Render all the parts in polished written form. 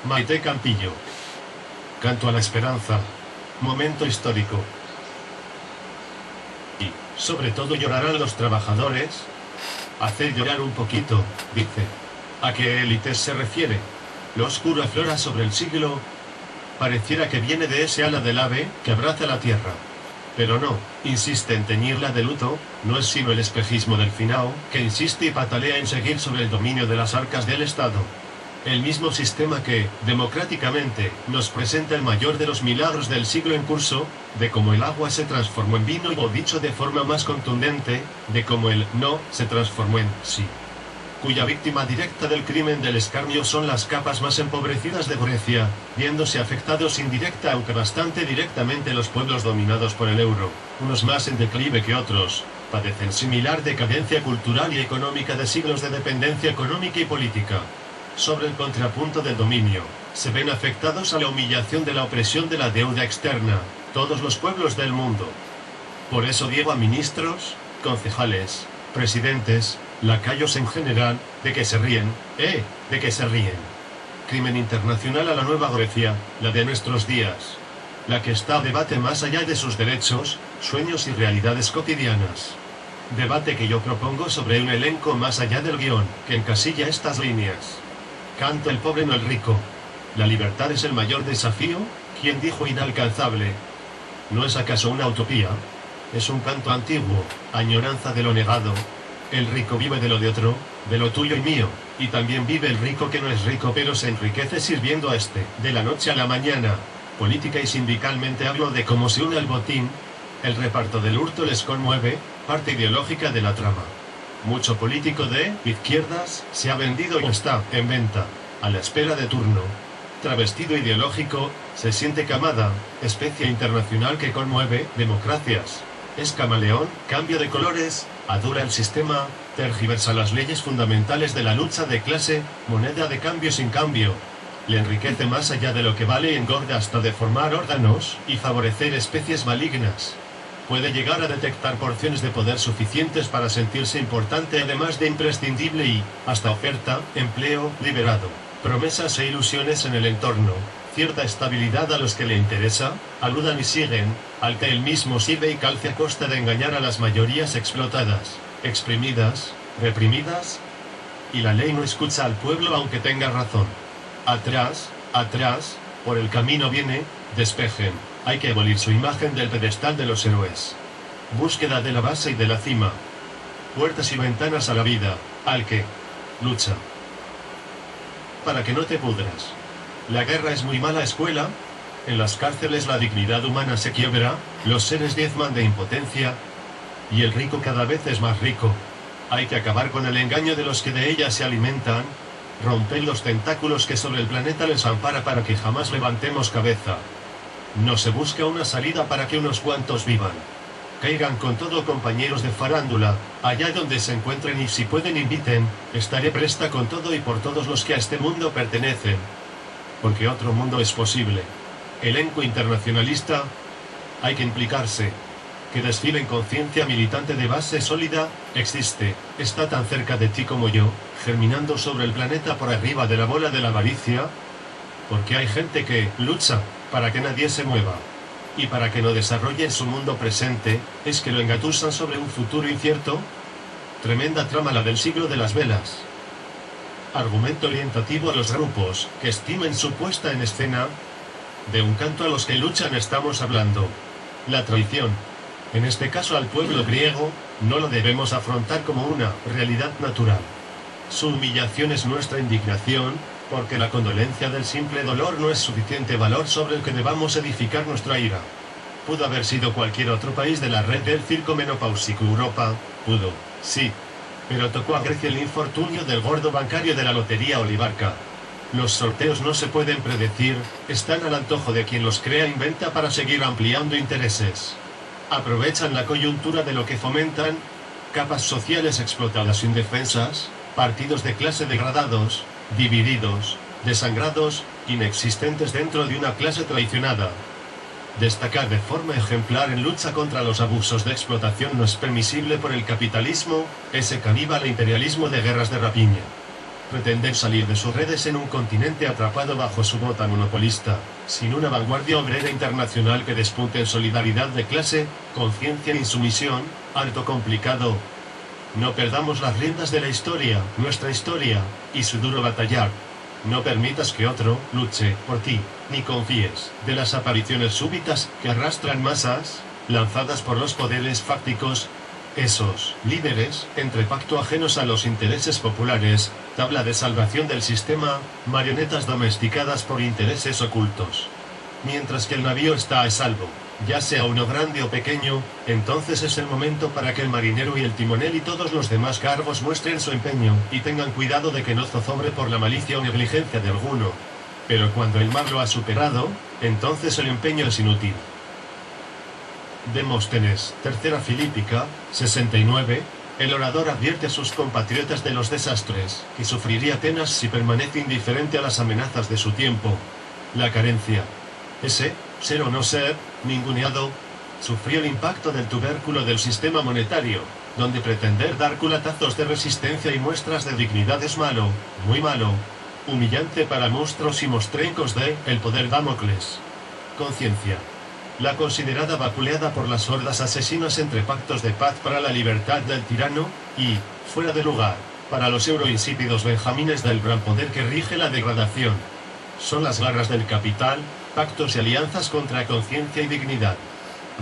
Maite Campillo. Canto a la esperanza. Momento histórico. Y, sobre todo, llorarán los trabajadores. Hacer llorar un poquito, dice. ¿A qué élites se refiere? Lo oscuro aflora sobre el siglo. Pareciera que viene de ese ala del ave que abraza la tierra. Pero no, insiste en teñirla de luto, no es sino el espejismo del finao, que insiste y patalea en seguir sobre el dominio de las arcas del Estado. El mismo sistema que, democráticamente, nos presenta el mayor de los milagros del siglo en curso, de cómo el agua se transformó en vino, o dicho de forma más contundente, de cómo el no se transformó en sí, cuya víctima directa del crimen del escarnio son las capas más empobrecidas de Grecia, viéndose afectados indirecta aunque bastante directamente los pueblos dominados por el euro, unos más en declive que otros, padecen similar decadencia cultural y económica de siglos de dependencia económica y política. Sobre el contrapunto del dominio, se ven afectados a la humillación de la opresión de la deuda externa, todos los pueblos del mundo. Por eso digo a ministros, concejales, presidentes, lacayos en general, de que se ríen, de que se ríen. Crimen internacional a la nueva Grecia, la de nuestros días. La que está a debate más allá de sus derechos, sueños y realidades cotidianas. Debate que yo propongo sobre un elenco más allá del guión, que encasilla estas líneas. Canta el pobre no el rico. ¿La libertad es el mayor desafío? ¿Quién dijo inalcanzable? ¿No es acaso una utopía? Es un canto antiguo, añoranza de lo negado. El rico vive de lo de otro, de lo tuyo y mío, y también vive el rico que no es rico pero se enriquece sirviendo a este, de la noche a la mañana. Política y sindicalmente hablo de cómo se une el botín, el reparto del hurto les conmueve, parte ideológica de la trama. Mucho político de izquierdas se ha vendido y está en venta, a la espera de turno. Travestido ideológico, se siente camada, especie internacional que conmueve democracias. Es camaleón, cambio de colores, adula el sistema, tergiversa las leyes fundamentales de la lucha de clase, moneda de cambio sin cambio. Le enriquece más allá de lo que vale y engorda hasta deformar órganos y favorecer especies malignas. Puede llegar a detectar porciones de poder suficientes para sentirse importante además de imprescindible y, hasta oferta, empleo, liberado, promesas e ilusiones en el entorno, cierta estabilidad a los que le interesa, aludan y siguen, al que él mismo sirve y calce a costa de engañar a las mayorías explotadas, exprimidas, reprimidas, y la ley no escucha al pueblo aunque tenga razón. Atrás, por el camino viene, despejen. Hay que abolir su imagen del pedestal de los héroes. Búsqueda de la base y de la cima. Puertas y ventanas a la vida, al que lucha. Para que no te pudras. La guerra es muy mala escuela. En las cárceles la dignidad humana se quiebra, los seres diezman de impotencia, y el rico cada vez es más rico. Hay que acabar con el engaño de los que de ella se alimentan, romper los tentáculos que sobre el planeta les ampara para que jamás levantemos cabeza. No se busca una salida para que unos cuantos vivan. Caigan con todo compañeros de farándula, allá donde se encuentren y si pueden inviten, estaré presta con todo y por todos los que a este mundo pertenecen. Porque otro mundo es posible. Elenco internacionalista, hay que implicarse. Que desfilen conciencia militante de base sólida, existe, está tan cerca de ti como yo, germinando sobre el planeta por arriba de la bola de la avaricia. Porque hay gente que lucha para que nadie se mueva. Y para que no desarrolle su mundo presente, es que lo engatusan sobre un futuro incierto. Tremenda trama la del siglo de las velas. Argumento orientativo a los grupos que estimen su puesta en escena. De un canto a los que luchan estamos hablando. La traición, en este caso al pueblo griego, no lo debemos afrontar como una realidad natural. Su humillación es nuestra indignación, porque la condolencia del simple dolor no es suficiente valor sobre el que debamos edificar nuestra ira. Pudo haber sido cualquier otro país de la red del circo menopáusico Europa, pudo, sí. Pero tocó a Grecia el infortunio del gordo bancario de la lotería olivarca. Los sorteos no se pueden predecir, están al antojo de quien los crea e inventa para seguir ampliando intereses. Aprovechan la coyuntura de lo que fomentan, capas sociales explotadas indefensas, partidos de clase degradados, divididos, desangrados, inexistentes dentro de una clase traicionada. Destacar de forma ejemplar en lucha contra los abusos de explotación no es permisible por el capitalismo, ese caníbal e imperialismo de guerras de rapiña. pretenden salir de sus redes en un continente atrapado bajo su bota monopolista, sin una vanguardia obrera internacional que despunte en solidaridad de clase, conciencia e insumisión, harto complicado. No perdamos las riendas de la historia, nuestra historia, y su duro batallar. No permitas que otro luche por ti, ni confíes de las apariciones súbitas que arrastran masas, lanzadas por los poderes fácticos. Esos líderes, entre pacto ajenos a los intereses populares, tabla de salvación del sistema, marionetas domesticadas por intereses ocultos. Mientras que el navío está a salvo, ya sea uno grande o pequeño, entonces es el momento para que el marinero y el timonel y todos los demás cargos muestren su empeño, y tengan cuidado de que no zozobre por la malicia o negligencia de alguno. Pero cuando el mar lo ha superado, entonces el empeño es inútil. Demóstenes, Tercera Filípica, 69, el orador advierte a sus compatriotas de los desastres que sufriría Atenas si permanece indiferente a las amenazas de su tiempo. La carencia. Ese, ser o no ser, ninguneado, sufrió el impacto del tubérculo del sistema monetario, donde pretender dar culatazos de resistencia y muestras de dignidad es malo, muy malo, humillante para monstruos y mostrencos de el poder Damocles. Conciencia. La considerada vapuleada por las hordas asesinas entre pactos de paz para la libertad del tirano, y, fuera de lugar, para los euroinsípidos benjamines del gran poder que rige la degradación. Son las garras del capital, pactos y alianzas contra conciencia y dignidad.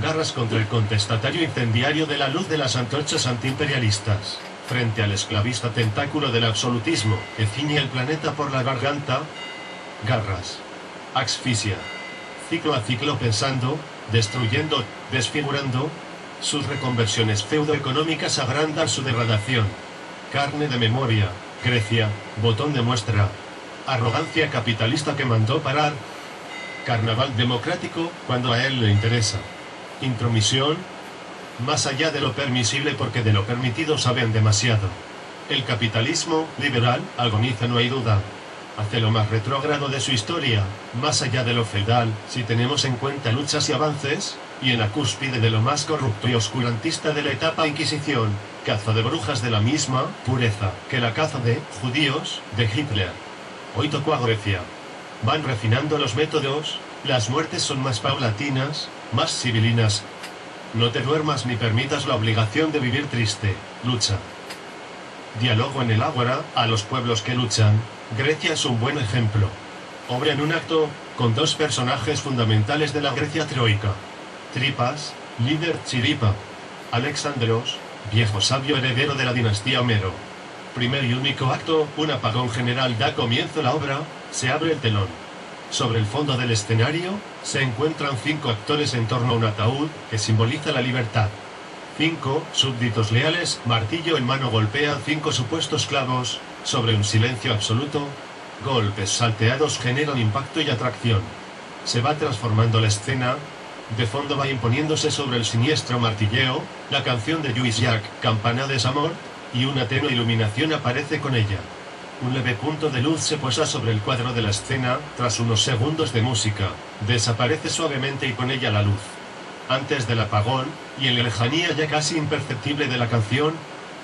Garras contra el contestatario incendiario de la luz de las antorchas antiimperialistas, frente al esclavista tentáculo del absolutismo que ciñe el planeta por la garganta. Garras. Asfixia. Ciclo a ciclo pensando, destruyendo, desfigurando. Sus reconversiones feudoeconómicas agrandan su degradación. Carne de memoria, Grecia, botón de muestra. Arrogancia capitalista que mandó parar. Carnaval democrático, cuando a él le interesa. Intromisión. Más allá de lo permisible porque de lo permitido saben demasiado. El capitalismo liberal agoniza, no hay duda. Hace lo más retrógrado de su historia, más allá de lo feudal, si tenemos en cuenta luchas y avances, y en la cúspide de lo más corrupto y oscurantista de la etapa Inquisición, caza de brujas de la misma pureza que la caza de judíos de Hitler. Hoy tocó a Grecia. Van refinando los métodos, las muertes son más paulatinas, más civilinas. No te duermas ni permitas la obligación de vivir triste, lucha. Diálogo en el Ágora, a los pueblos que luchan. Grecia es un buen ejemplo. Obra en un acto, con dos personajes fundamentales de la Grecia troika. Tripas, líder Chiripa. Alexandros, viejo sabio heredero de la dinastía Homero. Primer y único acto, un apagón general da comienzo a la obra, se abre el telón. Sobre el fondo del escenario, se encuentran 5 actores en torno a un ataúd, que simboliza la libertad. 5 súbditos leales, martillo en mano golpean 5 supuestos clavos, sobre un silencio absoluto. Golpes salteados generan impacto y atracción. Se va transformando la escena. De fondo va imponiéndose sobre el siniestro martilleo, la canción de Lluís Llach, Campana de Samor, y una tenue iluminación aparece con ella. Un leve punto de luz se posa sobre el cuadro de la escena, tras unos segundos de música, desaparece suavemente y con ella la luz. Antes del apagón, y en la lejanía ya casi imperceptible de la canción,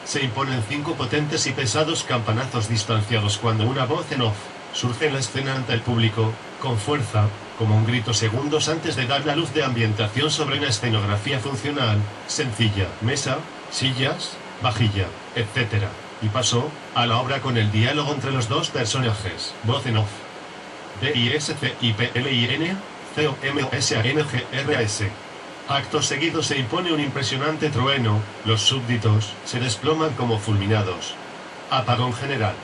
se imponen 5 potentes y pesados campanazos distanciados cuando una voz en off surge en la escena ante el público, con fuerza, como un grito segundos antes de dar la luz de ambientación sobre una escenografía funcional, sencilla, mesa, sillas, vajilla, etc. Y pasó a la obra con el diálogo entre los dos personajes, voz en off. DISCIPLIN, COMOSANGRAS. Acto seguido se impone un impresionante trueno, los súbditos se desploman como fulminados. Apagón general.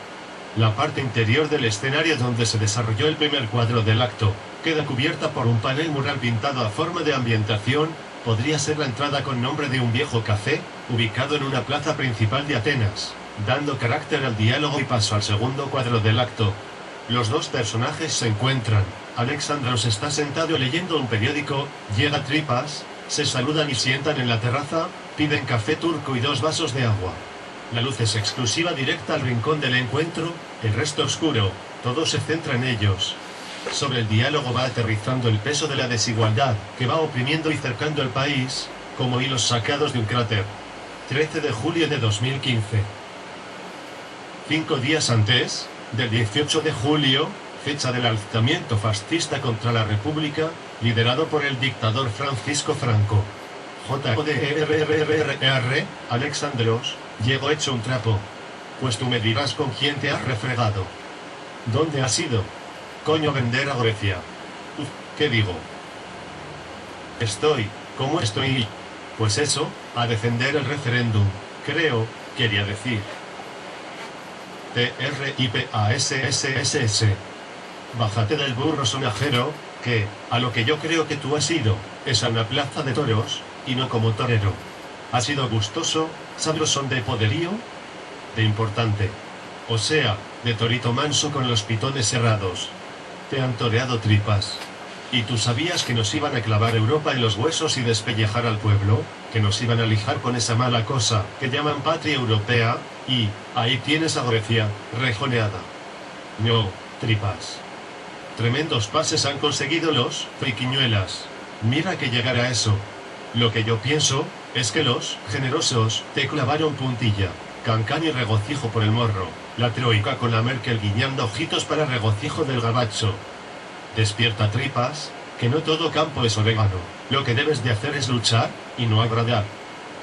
La parte interior del escenario donde se desarrolló el primer cuadro del acto, queda cubierta por un panel mural pintado a forma de ambientación, podría ser la entrada con nombre de un viejo café, ubicado en una plaza principal de Atenas, dando carácter al diálogo y paso al segundo cuadro del acto. Los dos personajes se encuentran. Alexandros está sentado leyendo un periódico, llega Tripas, se saludan y sientan en la terraza, piden café turco y 2 vasos de agua. La luz es exclusiva directa al rincón del encuentro, el resto oscuro, todo se centra en ellos. Sobre el diálogo va aterrizando el peso de la desigualdad, que va oprimiendo y cercando el país, como hilos sacados de un cráter. 13 de julio de 2015. 5 días antes del 18 de julio, fecha del alzamiento fascista contra la República, liderado por el dictador Francisco Franco. JDRRRR, Alexandros, llego hecho un trapo. Pues tú me dirás con quién te has refregado. ¿Dónde has ido? Coño, vender a Grecia. Uf, ¿qué digo? ¿Cómo estoy? Pues eso, a defender el referéndum, creo, quería decir. TRIPASSSS. Bájate del burro sonajero, que, a lo que yo creo que tú has ido, es a una plaza de toros, y no como torero. ¿Ha sido gustoso, sabrosón de poderío? De importante. O sea, de torito manso con los pitones cerrados. Te han toreado tripas. ¿Y tú sabías que nos iban a clavar Europa en los huesos y despellejar al pueblo? Que nos iban a lijar con esa mala cosa que llaman patria europea, y ahí tienes a Grecia, rejoneada. No, tripas. Tremendos pases han conseguido los friquiñuelas. Mira que llegar a eso. Lo que yo pienso es que los generosos te clavaron puntilla, cancán y regocijo por el morro. La troika con la Merkel guiñando ojitos para regocijo del gabacho. Despierta, tripas, que no todo campo es orégano. Lo que debes de hacer es luchar y no agradar.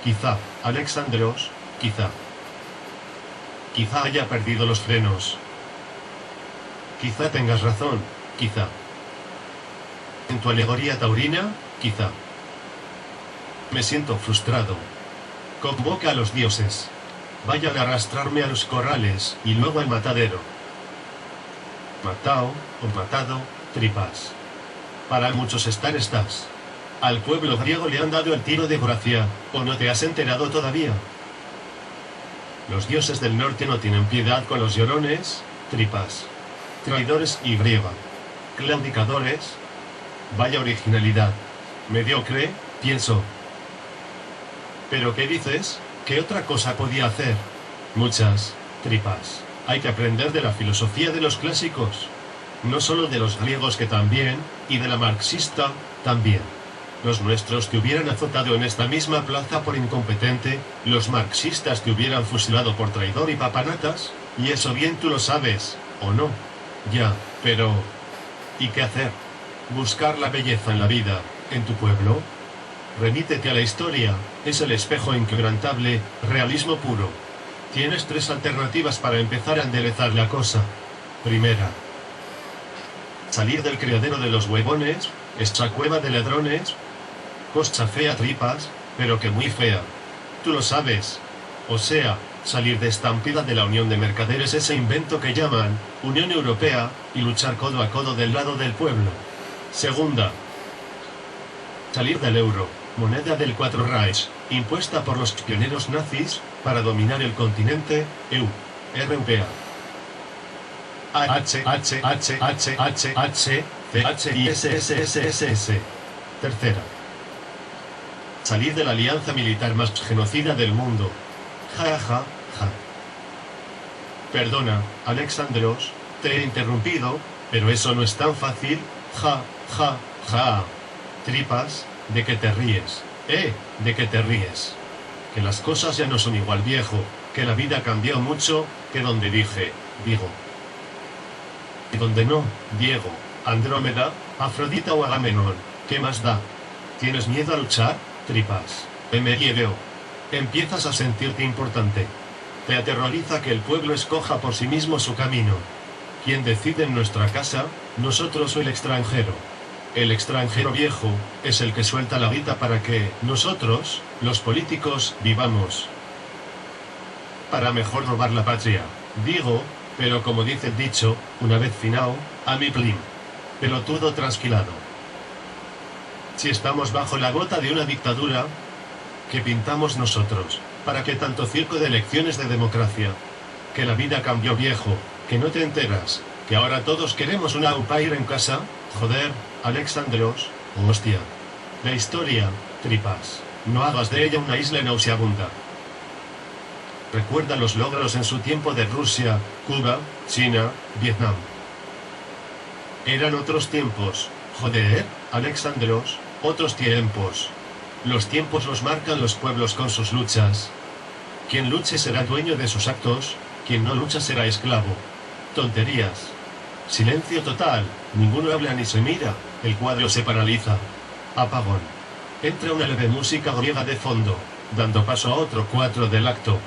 Quizá, Alexandros, quizá. Quizá haya perdido los frenos. Quizá tengas razón, quizá. En tu alegoría taurina, quizá. Me siento frustrado. Convoca a los dioses. Vayan a arrastrarme a los corrales y luego al matadero. Matao, o matado, tripas. Para muchos estás. Al pueblo griego le han dado el tiro de gracia, ¿o no te has enterado todavía? Los dioses del norte no tienen piedad con los llorones, tripas. Traidores y griega. Claudicadores. Vaya originalidad. Mediocre, pienso. ¿Pero qué dices? ¿Qué otra cosa podía hacer? Muchas, tripas. Hay que aprender de la filosofía de los clásicos. No solo de los griegos, que también, y de la marxista, también. Los nuestros te hubieran azotado en esta misma plaza por incompetente, los marxistas te hubieran fusilado por traidor y papanatas, y eso bien tú lo sabes, ¿o no? Ya, pero... ¿y qué hacer? Buscar la belleza en la vida, en tu pueblo. Remítete a la historia, es el espejo inquebrantable, realismo puro. Tienes 3 alternativas para empezar a enderezar la cosa. Primera. Salir del criadero de los huevones, esta cueva de ladrones. Cosa fea, tripas, pero que muy fea. Tú lo sabes. O sea, salir de estampida de la Unión de Mercaderes, ese invento que llaman Unión Europea, y luchar codo a codo del lado del pueblo. Segunda. Salir del euro, moneda del Cuatro Reich, impuesta por los pioneros nazis, para dominar el continente, Europea. CHISSSSS. Tercera. Salir de la alianza militar más genocida del mundo. Ja. Perdona, Alexandros, te he interrumpido, pero eso no es tan fácil. Ja. Tripas, ¿de qué te ríes? ¿De qué te ríes? Que las cosas ya no son igual, viejo, que la vida ha cambiado mucho, que donde dije, digo. Y donde no, Diego, Andrómeda, Afrodita o Agamenón, ¿qué más da? ¿Tienes miedo a luchar, tripas? MIEO. Empiezas a sentirte importante. Te aterroriza que el pueblo escoja por sí mismo su camino. ¿Quién decide en nuestra casa, nosotros o el extranjero? El extranjero viejo es el que suelta la guita para que nosotros, los políticos, vivamos. Para mejor robar la patria, digo, pero como dice el dicho, una vez finao, a mi plin. Pelotudo trasquilado. Si estamos bajo la gota de una dictadura, ¿qué pintamos nosotros? ¿Para qué tanto circo de elecciones de democracia? Que la vida cambió, viejo, que no te enteras, que ahora todos queremos una au pair en casa. Joder, Alexandros, hostia. La historia, tripas. No hagas de ella una isla nauseabunda. Recuerda los logros en su tiempo de Rusia, Cuba, China, Vietnam. Eran otros tiempos. Joder, Alexandros, otros tiempos. Los tiempos los marcan los pueblos con sus luchas. Quien luche será dueño de sus actos. Quien no lucha será esclavo. Tonterías. Silencio total, ninguno habla ni se mira, el cuadro se paraliza. Apagón. Entra una leve música griega de fondo, dando paso a otro cuadro del acto.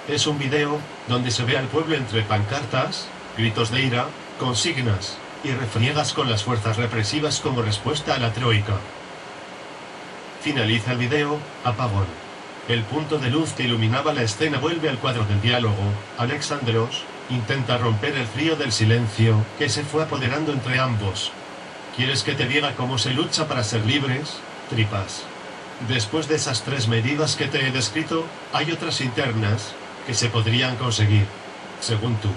Es un video, donde se ve al pueblo entre pancartas, gritos de ira, consignas, y refriegas con las fuerzas represivas como respuesta a la troika. Finaliza el video, apagón. El punto de luz que iluminaba la escena vuelve al cuadro del diálogo. Alexandros intenta romper el frío del silencio que se fue apoderando entre ambos. ¿Quieres que te diga cómo se lucha para ser libres? Tripas. Después de esas 3 medidas que te he descrito, hay otras internas que se podrían conseguir, según tú.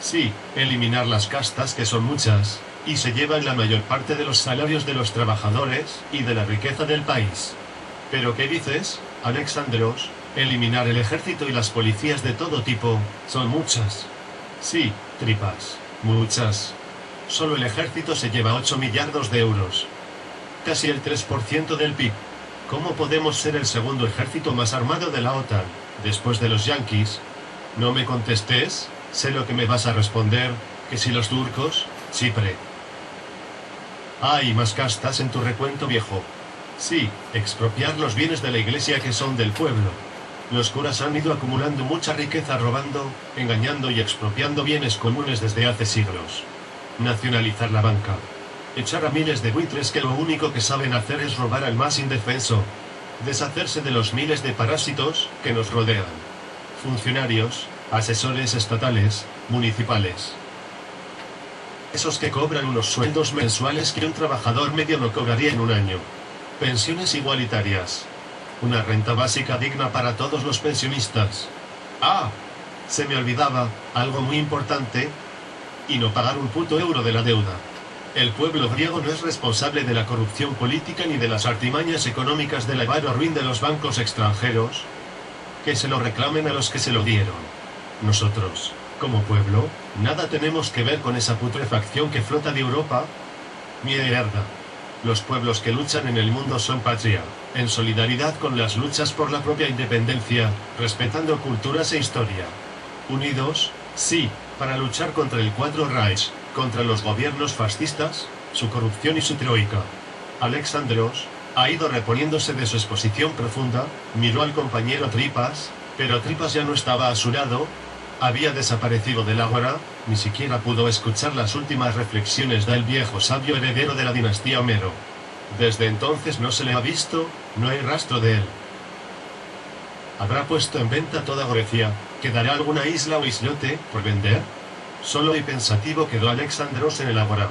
Sí, eliminar las castas, que son muchas, y se llevan la mayor parte de los salarios de los trabajadores y de la riqueza del país. ¿Pero qué dices, Alexandros? Eliminar el ejército y las policías de todo tipo, son muchas. Sí, tripas, muchas. Solo el ejército se lleva 8 millardos de euros. Casi el 3% del PIB. ¿Cómo podemos ser el segundo ejército más armado de la OTAN, después de los yanquis? No me contestes, sé lo que me vas a responder, que si los turcos, Chipre. Hay más castas en tu recuento, viejo. Sí, expropiar los bienes de la iglesia que son del pueblo. Los curas han ido acumulando mucha riqueza robando, engañando y expropiando bienes comunes desde hace siglos. Nacionalizar la banca. Echar a miles de buitres que lo único que saben hacer es robar al más indefenso. Deshacerse de los miles de parásitos que nos rodean. Funcionarios, asesores estatales, municipales. Esos que cobran unos sueldos mensuales que un trabajador medio no cobraría en un año. Pensiones igualitarias. Una renta básica digna para todos los pensionistas. ¡Ah! Se me olvidaba, algo muy importante. Y no pagar un puto euro de la deuda. El pueblo griego no es responsable de la corrupción política ni de las artimañas económicas del avaro ruin de los bancos extranjeros. Que se lo reclamen a los que se lo dieron. Nosotros, como pueblo, nada tenemos que ver con esa putrefacción que flota de Europa. Mierda. Los pueblos que luchan en el mundo son patria, en solidaridad con las luchas por la propia independencia, respetando culturas e historia. Unidos, sí, para luchar contra el Cuarto Reich, contra los gobiernos fascistas, su corrupción y su troika. Alexandros ha ido reponiéndose de su exposición profunda, miró al compañero Tripas, pero Tripas ya no estaba a su lado, había desaparecido del ágora, ni siquiera pudo escuchar las últimas reflexiones del viejo sabio heredero de la dinastía Homero. Desde entonces no se le ha visto, no hay rastro de él. ¿Habrá puesto en venta toda Grecia? ¿Quedará alguna isla o islote por vender? Solo y pensativo quedó Alexandros en el ágora.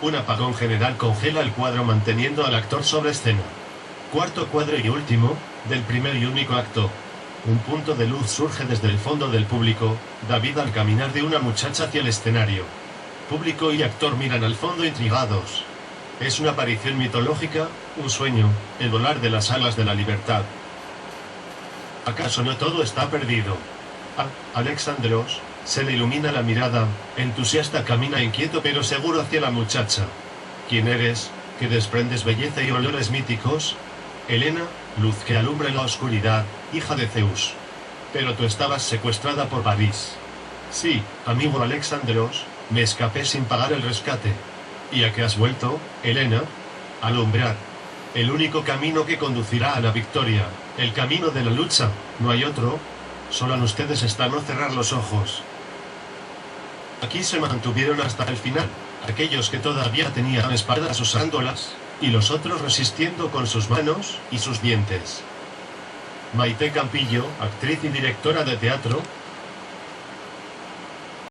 Un apagón general congela el cuadro manteniendo al actor sobre escena. Cuarto cuadro y último, del primer y único acto. Un punto de luz surge desde el fondo del público, da vida al caminar de una muchacha hacia el escenario. Público y actor miran al fondo intrigados. Es una aparición mitológica, un sueño, el volar de las alas de la libertad. ¿Acaso no todo está perdido? A Alexandros se le ilumina la mirada, entusiasta camina inquieto pero seguro hacia la muchacha. ¿Quién eres, que desprendes belleza y olores míticos? Helena, luz que alumbra en la oscuridad, hija de Zeus. Pero tú estabas secuestrada por París. Sí, amigo Alexandros, me escapé sin pagar el rescate. ¿Y a qué has vuelto, Helena? Alumbrar. El único camino que conducirá a la victoria, el camino de la lucha, no hay otro. Solo en ustedes está no cerrar los ojos. Aquí se mantuvieron hasta el final, aquellos que todavía tenían espadas usándolas, y los otros resistiendo con sus manos y sus dientes. Maite Campillo, actriz y directora de teatro,